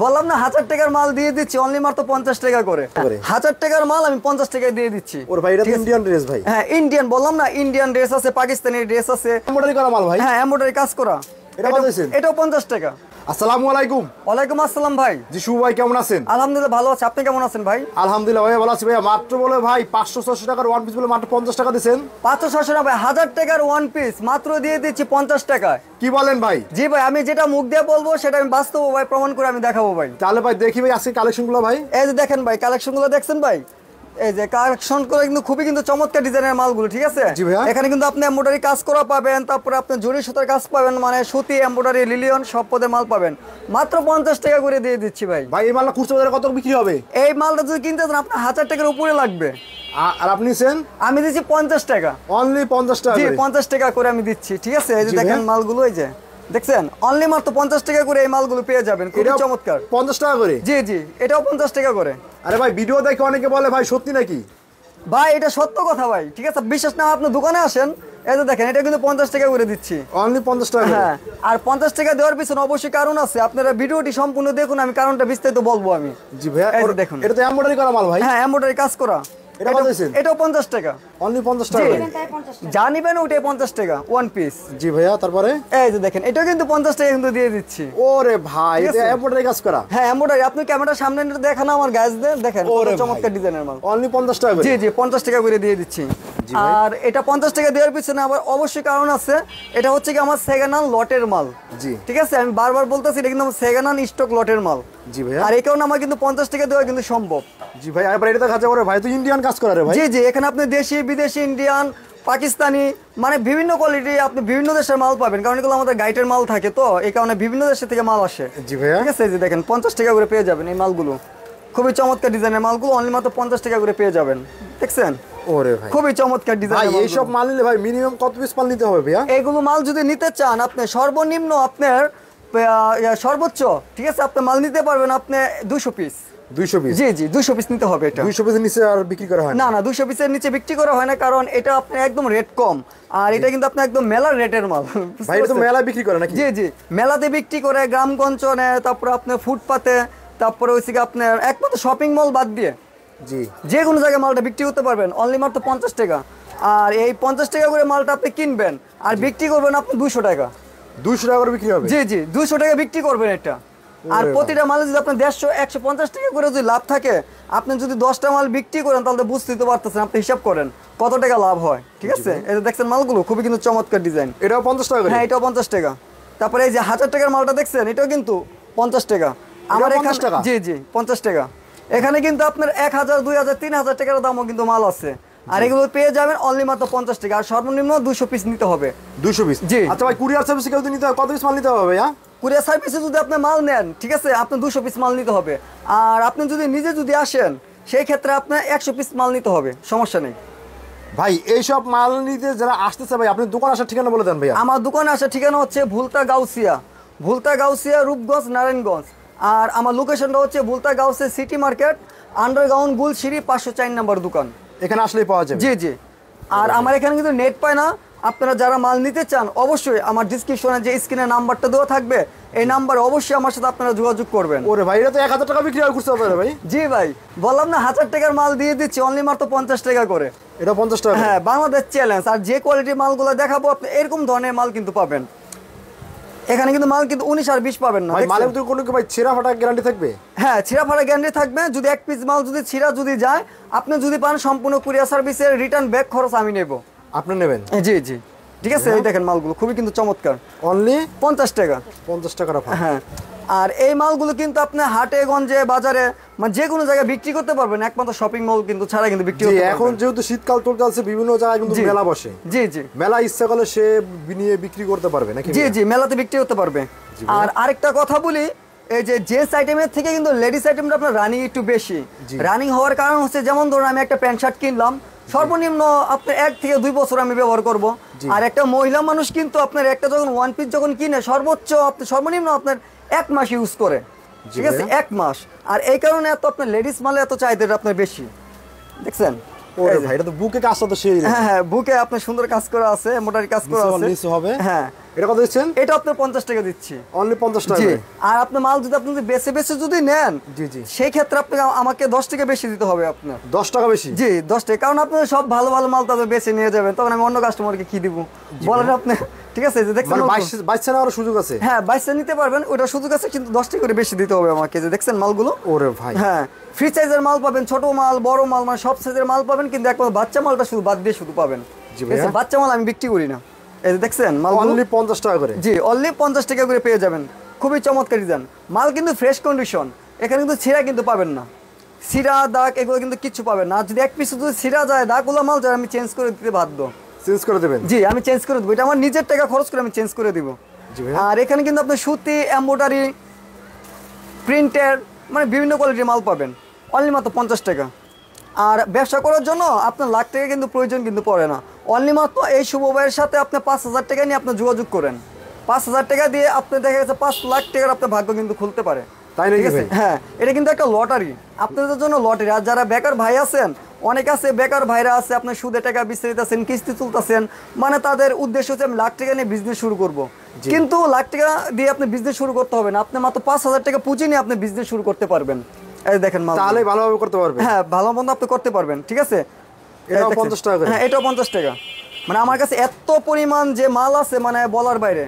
বললাম না 1000 টাকার মাল দিয়ে দিচ্ছি অনলি মাত্র 50 টাকা করে। 1000 টাকার মাল আমি 50 টাকায় দিয়ে দিচ্ছি। ওর ভাই এটা তো ইন্ডিয়ান ড্রেস ভাই। হ্যাঁ ইন্ডিয়ান, বললাম না ইন্ডিয়ান ড্রেস আছে, পাকিস্তানি ড্রেস আছে, এমব্রয়ডারি করা মাল ভাই। হ্যাঁ এমব্রয়ডারি কাজ করা। এটা কত দিয়েছেন? এটাও 50 টাকা। আসসালামু আলাইকুম। ওয়ালাইকুম আসসালাম ভাই। জি শুভ ভাই কেমন আছেন? আলহামদুলিল্লাহ ভালো আছি, আপনি কেমন আছেন ভাই? আলহামদুলিল্লাহ ভাই ভালো আছি ভাই। মাত্র বলে ভাই 500-600 টাকার ওয়ান পিস বলে মাত্র 50 টাকা দিবেন। 500-600 না ভাই, 1000 টাকার ওয়ান পিস মাত্র দিয়ে দিচ্ছি 50 টাকায়। কি বলেন ভাই? জি ভাই, আমি যেটা মুখ দিয়ে বলবো সেটা আমি বাস্তব ভাই প্রমাণ করে আমি দেখাবো ভাই। তাহলে ভাই দেখি ভাই আজকে কালেকশনগুলো ভাই। এই যে দেখেন ভাই, কালেকশনগুলো দেখছেন ভাই, এই যে কালেকশন করে কিন্তু খুবই কিন্তু চমৎকার ডিজাইনের মালগুলো, ঠিক আছে? জি ভাইয়া। এখানে কিন্তু আপনি এমব্রয়ডারি কাজ করা পাবেন, তারপরে আপনি জরি সুতার কাজ পাবেন, মানে সুতি এমব্রয়ডারি লিলিয়ন সব পদের মাল পাবেন মাত্র 50 টাকা করে দিয়ে দিচ্ছি ভাই। ভাই এই মালটা খুচরা বাজারে কত বিক্রি হবে? এই মালটা যদি কিনতে চান আপনার 1000 টাকার উপরে লাগবে। আর আপনি নিছেন? আমি দিচ্ছি 50 টাকা। অনলি 50 টাকা জি করে? 50 টাকা করে আমি দিচ্ছি, ঠিক আছে? এই যে দেখেন মালগুলো, এই যে দেখছেন অনলি মাত্র 50 টাকা করে এই মালগুলো পেয়ে যাবেন, খুব চমৎকার। 50 টাকা করে? জি জি, এটাও 50 টাকা করে। আরে ভাই ভিডিও দেখে অনেকে বলে ভাই সত্যি নাকি? ভাই এটা সত্য কথা ভাই, ঠিক আছে? বিশ্বাস না আপনি দোকানে আসেন, এই যে দেখেন এটা কিন্তু 50 টাকা করে দিচ্ছি। অনলি 50 টাকা করে? হ্যাঁ, আর 50 টাকা দেওয়ার পিছনে অবশ্যই কারণ আছে, আপনারা ভিডিওটি সম্পূর্ণ দেখুন, আমি কারণটা বিস্তারিত বলবো আমি। জি ভাই দেখুন এটা তো এমব্রয়ডারি করা মাল ভাই। হ্যাঁ এমব্রয়ডারি কাজ করা। এটা কত দিয়েছেন? এটাও 50 টাকা। অনলি 50 টাকা করে? যা নিবেন ওটাই 50 টাকা ওয়ান পিস। জি ভাইয়া তারপরে এই যে দেখেন এটাও কিন্তু 50 টাকা কিন্তু দিয়ে দিচ্ছি। ওরে ভাই এটা এমব্রয়ডারি কাজ করা? হ্যাঁ এমব্রয়ডারি, আপনি ক্যামেরার সামনে দেখান আমার গাছ দেন, দেখেন কত চমৎকার ডিজাইনের মাল। অনলি 50 টাকা করে? জি জি 50 টাকা করে দিয়ে দিচ্ছি। আর এটা 50 টাকা দেওয়ার পিছনে আবার অবশ্যই কারণ আছে, এটা হচ্ছে কি আমার সেকেন্ড হ্যান্ড লটের মাল। জি ঠিক আছে, আমি বারবার বলতেছি এটা কিন্তু আমার সেকেন্ড হ্যান্ড স্টক লটের মাল। জি ভাইয়া। আর এই কারণে আমার কিন্তু 50 টাকা দেওয়া কিন্তু সম্ভব। জি ভাই এবার এটা কাজ করে ভাই, তো ইন্ডিয়ান কাজ করে রে ভাই। জি জি, এখানে আপনি দেশি বিদেশি ইন্ডিয়ান পাকিস্তানি মানে বিভিন্ন কোয়ালিটি আপনি বিভিন্ন দেশের মাল পাবেন, কারণ এগুলো আমাদের গাইটের মাল থাকে, তো এই কারণে বিভিন্ন দেশের থেকে মাল আসে। জি ভাইয়া। ঠিক আছে, এই যে দেখেন 50 টাকা করে পেয়ে যাবেন এই মালগুলো, খুবই চমৎকার ডিজাইনের মালগুলো অনলি মাত্র 50 টাকা করে পেয়ে যাবেন। দেখছেন ওরে ভাই খুবই চমৎকার ডিজাইন। ভাই এই সব মাল নিলে ভাই মিনিমাম কত পিস মাল নিতে হবে ভাইয়া? এইগুলো মাল যদি নিতে চান আপনি সর্বনিম্ন আপনার সর্বোচ্চ, ঠিক আছে, আপনি মাল নিতে পারবেন আপনি 200 পিস। 200 পিস? জি জি 200 পিস নিতে হবে। এটা 200 পিসের নিচে আর বিক্রি করা হয় না? না 200 পিসের নিচে বিক্রি করা হয় না, কারণ এটা আপনার একদম রেট কম, আর এটা কিন্তু আপনার একদম মেলার রেটের মাল। ভাই এটা তো মেলা বিক্রি করে নাকি? জি জি মেলাতে বিক্রি করে, গ্রামগঞ্জে, তারপরে আপনার ফুটপাতে, তারপরে হচ্ছে আপনার একমাত্র শপিং মল বাদ দিয়ে জি যে কোনো জায়গায় মালটা বিক্রি করতে পারবেন অনলি মাত্র 50 টাকা। আর এই 50 টাকা করে মালটা আপনি কিনবেন আর বিক্রি করবেন আপনি 200 টাকা। 200 টাকা করে বিক্রি হবে? জি জি 200 টাকা বিক্রি করবেন এটা। আর প্রতিটা মালে যদি আপনার 150 টাকা করে যদি লাভ থাকে, আপনি যদি 10টা মাল বিক্রি করেন তাহলে বুঝতে তো পারতেছেন, আপনি হিসাব করেন কত টাকা লাভ হয়। ঠিক আছে, এই যে দেখছেন মালগুলো খুবই কিন্তু চমৎকার ডিজাইন। এটাও 50 টাকা করে? হ্যাঁ এটাও 50 টাকা। তারপরে এই যে 1000 টাকার মালটা দেখছেন এটাও কিন্তু 50 টাকা। আমার এখানে জি জি 50 টাকা। এখানে কিন্তু আপনার 1000 2000 3000 টাকার দামও কিন্তু মাল আছে, আর এগুলো পেয়ে যাবেন অনলি মাত্র 50 টাকা। আর সর্বনিম্ন 200 পিস নিতে হবে। 200 পিস? জি। আচ্ছা ভাই কুরিয়ার সার্ভিসে কেউ নিতে হয় কত পিস মাল নিতে হবে ভাইয়া? কুরিয়ার সার্ভিসে যদি আপনি মাল নেন, ঠিক আছে, আপনি 200 পিস মাল নিতে হবে। আর আপনি যদি নিজে যদি আসেন সেই ক্ষেত্রে আপনার 100 পিস মাল নিতে হবে, সমস্যা নেই। ভাই এইসব মাল নিতে যারা আসতেছে ভাই আপনি দোকান আসার ঠিকানা বলে দেন ভাইয়া। আমার দোকানে আসার ঠিকানা হচ্ছে ভুলতা গাউসিয়া রূপগঞ্জ নারায়ণগঞ্জ। আর আমার লোকেশনটা হচ্ছে Bhulta Gausia city market, underground গুলশিরি 504 নম্বর দোকান। এখানে আসলেই পাওয়া যাবে? জি জি। আর আমার এখানে কিন্তু নেট পায় না, আপনারা যারা মাল নিতে চান অবশ্যই আমার ডিসক্রিপশনে যে স্ক্রিনে নাম্বারটা দেওয়া থাকবে এই নাম্বারে অবশ্যই আমার সাথে আপনারা যোগাযোগ করবেন। ওরে ভাই এটা তো 1000 টাকা বিক্রি করতে হবে ভাই। জি ভাই, বললাম না 1000 টাকার মাল দিয়ে দিচ্ছি অনলি মাত্র 50 টাকা করে। এটা 50 টাকা? হ্যাঁ বাংলাদেশ চ্যালেঞ্জ। আর যে কোয়ালিটির মালগুলো দেখাবো আপনি এরকম ধরনের মাল কিন্তু পাবেন এখানে, কিন্তু মাল কিন্তু 19 আর 20 পাবেন না। ভাই মালের তো কোনো কি ভাই ছিঁড়া ফাটা গ্যারান্টি থাকবে? হ্যাঁ ছিঁড়া ফাটা গ্যারান্টি থাকবে। যদি এক পিস মাল যদি ছিঁড়া যদি যায়, আপনি যদি পান সম্পূর্ণ কুরিয়ার সার্ভিসের রিটার্ন ব্যাক খরচ আমি নেব। আপনি নেবেন? জি জি ঠিক আছে। এই দেখেন মালগুলো খুবই কিন্তু চমৎকার, অনলি 50 টাকা। 50 টাকার অফার? হ্যাঁ। আর এই মালগুলো কিন্তু আপনি হাটে গঞ্জে বাজারে মানে যে কোনো জায়গায় বিক্রি করতে পারবেন, একমাত্র শপিং মল কিন্তু ছাড়া কিন্তু বিক্রি করতে পারবেন। এখন যেহেতু শীতকাল চলছে বিভিন্ন জায়গায় কিন্তু মেলা বসে। জি জি মেলা ইচ্ছা করলে সে নিয়ে বিক্রি করতে পারবে নাকি? জি জি মেলাতে বিক্রি করতে পারবে। আর আরেকটা কথা বলি, এই যে জেন্টস আইটেমের থেকে কিন্তু লেডিস আইটেমটা আপনার রানিং একটু বেশি। রানিং হওয়ার কারণ হচ্ছে যেমন ধরুন আমি একটা প্যান্ট শার্ট কিনলাম, সর্বনিম্ন আপনার 1 থেকে 2 বছর আমি ব্যবহার করব। আর একটা মহিলা মানুষ কিন্তু আপনার একটা যখন ওয়ান পিস যখন কিনে সর্বনিম্ন আপনার 1 মাস ইউজ করে। ঠিক আছে, 1 মাস। আর এই কারণে এত আপনার লেডিস মালে এত চাহিদা আপনার বেশি। দেখছেন ওরে ভাই এটা তো বুকে কাজটা তো সেই। হ্যাঁ হ্যাঁ বুকে আপনার সুন্দর কাজ করা আছে, মোটারি কাজ করা আছে। নিচে হবে। হ্যাঁ এটা কত দিচ্ছেন? এটা আপনার 50 টাকা দিচ্ছি। অনলি 50 টাকা জি। করে। আর আপনি মাল যদি আপনি বেছে বেছে যদি নেন, জি জি, সেই ক্ষেত্রে আপনি আমাকে 10 টাকা বেশি দিতে হবে আপনার। 10 টাকা বেশি? জি 10 টাকা, কারণ আপনি সব ভালো ভালো মাল তাদের বেছে নিয়ে যাবেন, তখন আমি অন্য কাস্টমারকে কি দিব বলেন আপনি? ঠিক আছে, যে দেখছেন মানে 22 নেওয়ার সুযোগ আছে? হ্যাঁ 22 নিতে পারবেন, ওটা সুযোগ আছে, কিন্তু 10 টাকা করে বেশি দিতে হবে আমাকে। যে দেখছেন মালগুলো, ওরে ভাই। হ্যাঁ ফ্রি সাইজের মাল পাবেন, ছোট মাল বড় মাল মানে সব সাইজের মাল পাবেন, কিন্তু একমাত্র বাচ্চা মালটা শুধু বাদ দিয়ে শুধু পাবেন। জি ভাইয়া। বাচ্চা মাল আমি বিক্রি করি না। এই যে দেখছেন মাল অনলি 50 টাকা করে? জি অনলি 50 টাকা করে পেয়ে যাবেন। খুবই চমৎকার ডিজাইন মাল, কিন্তু ফ্রেশ কন্ডিশন, এখানে কিন্তু ছিঁড়া কিন্তু পাবেন না, ছিঁড়া দাগ এগুলো কিন্তু কিচ্ছু পাবেন না। যদি এক পিস যদি ছিঁড়া যায় দাগগুলো মাল যায়, আমি চেঞ্জ করে দিতে বাধ্য। চেঞ্জ করে দেবেন? জি আমি চেঞ্জ করে দেবো, এটা আমার নিজের টাকা খরচ করে আমি চেঞ্জ করে দিব। জি ভাই। আর এখানে কিন্তু আপনি সুতি, এমব্রয়ডারি, প্রিন্টের মানে বিভিন্ন কোয়ালিটির মাল পাবেন অনলি মাত্র 50 টাকা। আর ব্যবসা করার জন্য আপনার লাখ টাকা কিন্তু প্রয়োজন কিন্তু পড়ে না, অনলি মাত্র এই শুভ ভাইয়ের সাথে আপনি 5,000 টাকা নিয়ে আপনি যোগাযোগ করেন। 5,000 টাকা দিয়ে আপনি দেখা গেছে 5 লাখ টাকার আপনার ভাগ্য কিন্তু খুলতে পারে। তাই নাকি ভাই? হ্যাঁ এটা কিন্তু একটা লটারি আপনাদের জন্য, লটারি। আর যারা বেকার ভাই আছেন, অনেক আছে বেকার ভাইরা আছে, আপনার সুদে টাকা বিস্তারিতেছেন, কিস্তি তুলতেছেন, মানে তাদের উদ্দেশ্য হচ্ছে আমি লাখ টাকা নিয়ে বিজনেস শুরু করব। কিন্তু লাখ টাকা দিয়ে আপনি বিজনেস শুরু করতে হবে না, আপনি মাত্র 5,000 টাকা পুঁজি নিয়ে আপনি বিজনেস শুরু করতে পারবেন। এই দেখেন মাল, তাহলে ভালোভাবে করতে পারবে? হ্যাঁ ভালো মন্দ আপনি করতে পারবেন। ঠিক আছে, এটাও 50 টাকা করে? হ্যাঁ এটাও 50 টাকা। মানে আমার কাছে এত পরিমাণ যে মাল আছে মানে বলার বাইরে,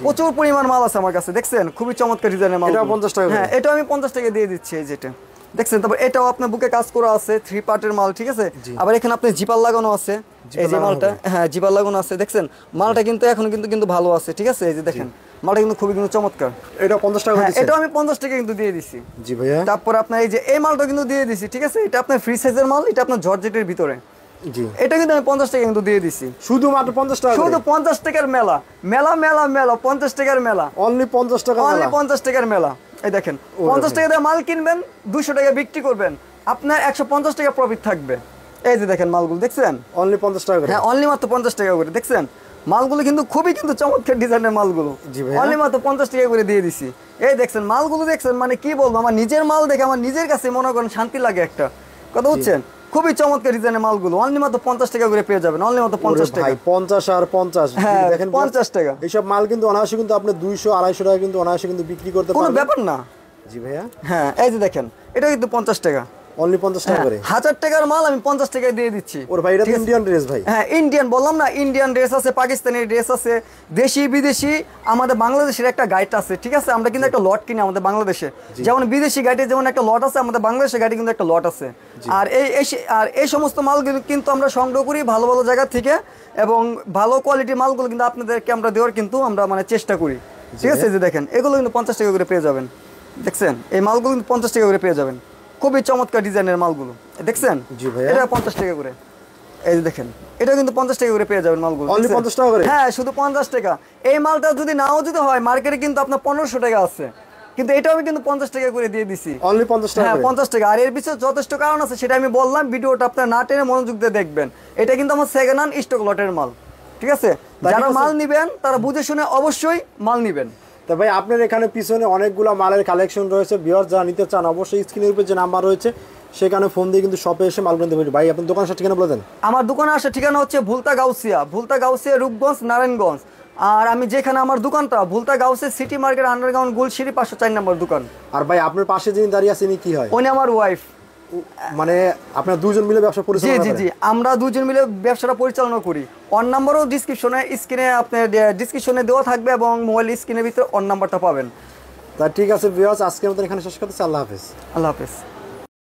প্রচুর পরিমাণ মাল আছে আমার কাছে। দেখছেন খুবই চমৎকার ডিজাইনের মাল। এটাও 50 টাকা? হ্যাঁ এটাও আমি 50 টাকা দিয়ে দিচ্ছি। এই যেটা দেখছেন, তারপর এটাও আপনার বুকে কাজ করা আছে, 3 পার্টের মাল। ঠিক আছে, আবার এখানে আপনার জিপার লাগানো আছে, এই যে মালটা, হ্যাঁ জিপার লাগানো আছে। দেখছেন মালটা কিন্তু এখন কিন্তু ভালো আছে। ঠিক আছে, এই যে দেখেন মালটা কিন্তু খুবই কিন্তু চমৎকার। এটা 50 টাকা হ্যাঁ দিচ্ছেন? এটাও আমি 50 টাকা কিন্তু দিয়ে দিছি। জি ভাইয়া। তারপর আপনার এই যে এই মালটা কিন্তু দিয়ে দিছি। ঠিক আছে, এটা আপনার ফ্রি সাইজের মাল, এটা আপনার জর্জেটের ভিতরে। জি, এটা কিন্তু আমি 50 টাকা কিন্তু দিয়ে দিছি। শুধুমাত্র 50 টাকা? শুধু 50 টাকার মেলা, মেলা মেলা মেলা 50 টাকার মেলা, অনলি 50 টাকা? অনলি 50 টাকার মেলা। এই দেখেন 50 টাকা দিয়ে মাল কিনবেন, 200 টাকা বিক্রি করবেন, আপনার 150 টাকা প্রফিট থাকবে। এই যে দেখেন মালগুলো দেখছেন, অনলি 50 টাকা করে? হ্যাঁ অনলি মাত্র 50 টাকা করে। দেখছেন মালগুলো কিন্তু খুবই কিন্তু চমৎকার ডিজাইনের মালগুলো। জি ভাই। অনলি মাত্র 50 টাকা করে দিয়ে দিছি। এই দেখছেন মালগুলো দেখছেন, মানে কি বলবো, আমার নিজের মাল দেখে আমার নিজের কাছে মনে করেন শান্তি লাগে একটা কথা, বুঝছেন? খুবই চমৎকার ডিজাইনের মালগুলো অনলি মাত্র 50 টাকা করে পেয়ে যাবেন। অনলি মাত্র 50 টাকা। ভাই 50 আর 50, হ্যাঁ দেখেন 50 টাকা। এইসব মাল কিন্তু অনায়াসে কিন্তু আপনি 200 250 টাকা কিন্তু অনায়াসে কিন্তু বিক্রি করতে কোনো পারবেন। ব্যাপার না। জি ভাইয়া। হ্যাঁ এই যে দেখেন এটা কিন্তু 50 টাকা। অনলি 50 টাকা করে? 1000 টাকার মাল আমি 50 টাকায় দিয়ে দিচ্ছি। ওর ভাই এটা তো ইন্ডিয়ান ড্রেস ভাই। হ্যাঁ ইন্ডিয়ান বললাম না, ইন্ডিয়ান ড্রেস আছে, পাকিস্তানি ড্রেস আছে, দেশি বিদেশি। আমাদের বাংলাদেশের একটা গাইড আছে। ঠিক আছে, আমরা কিন্তু একটা লট কিনি আমাদের বাংলাদেশে, যেমন বিদেশি গাইডে যেমন একটা লট আছে, আমাদের বাংলাদেশের গাইডে কিন্তু একটা লট আছে। আর এই সমস্ত মালগুলো কিন্তু আমরা সংগ্রহ করি ভালো ভালো জায়গা থেকে, এবং ভালো কোয়ালিটির মালগুলো কিন্তু আপনাদেরকে আমরা দেওয়ার কিন্তু আমরা মানে চেষ্টা করি। ঠিক আছে, যে দেখেন এগুলো কিন্তু 50 টাকা করে পেয়ে যাবেন। দেখছেন এই মালগুলো কিন্তু 50 টাকা করে পেয়ে যাবেন, খুবই চমৎকার ডিজাইনের মালগুলো। দেখছেন জি ভাই, এটা 50 টাকা করে। এই যে দেখেন এটা কিন্তু 50 টাকা করে পেয়ে যাবেন মালগুলো। অনলি 50 টাকা করে? হ্যাঁ শুধু 50 টাকা। এই মালটা যদি নাও যদি হয় মার্কেটে কিন্তু আপনার 1500 টাকা আছে, কিন্তু এটাও আমি কিন্তু 50 টাকা করে দিয়ে দিছি। অনলি 50 টাকা? হ্যাঁ 50 টাকা। আর এর পিছনে যথেষ্ট কারণ আছে, সেটা আমি বললাম, ভিডিওটা আপনার না টেনে মনোযোগ দিয়ে দেখবেন। এটা কিন্তু আমার সেকেন্ড হ্যান্ড স্টক লটের মাল। ঠিক আছে, যারা মাল নিবেন তারা বুঝে শুনে অবশ্যই মাল নিবেন। তো ভাই আপনার এখানে পিছনে অনেকগুলো মালের কালেকশন রয়েছে, ভিউয়ার যারা নিতে চান অবশ্যই স্ক্রিনের উপর যে নাম্বার রয়েছে সেখানে ফোন দিয়ে কিন্তু শপে এসে মাল কিনতে পারবেন। ভাই আপনার দোকানের ঠিকানা বলে দেন। আমার দোকানে আসার ঠিকানা হচ্ছে ভুলতা গাউসিয়া রূপগঞ্জ নারায়ণগঞ্জ। আর আমি যেখানে আমার দোকানটা Bhulta Gausia city market underground গুলশিরি 504 নম্বর দোকান। আর ভাই আপনার পাশে যিনি দাঁড়িয়ে আছেন কি হয়? উনি আমার ওয়াইফ। মানে আপনারা দুজন মিলে ব্যবসা পরিচালনা করেন? জি আমরা দুজন মিলে ব্যবসাটা পরিচালনা করি। অন নাম্বারও স্ক্রিনে আপনার ডিসক্রিপশনে দেওয়া থাকবে, এবং মোবাইল স্ক্রিনের ভিতরে অন নাম্বারটা পাবেন। তা ঠিক আছে ভিউয়ার্স, আজকের মতো এখানে শেষ করতেছি। আল্লাহ হাফেজ। আল্লাহ হাফেজ।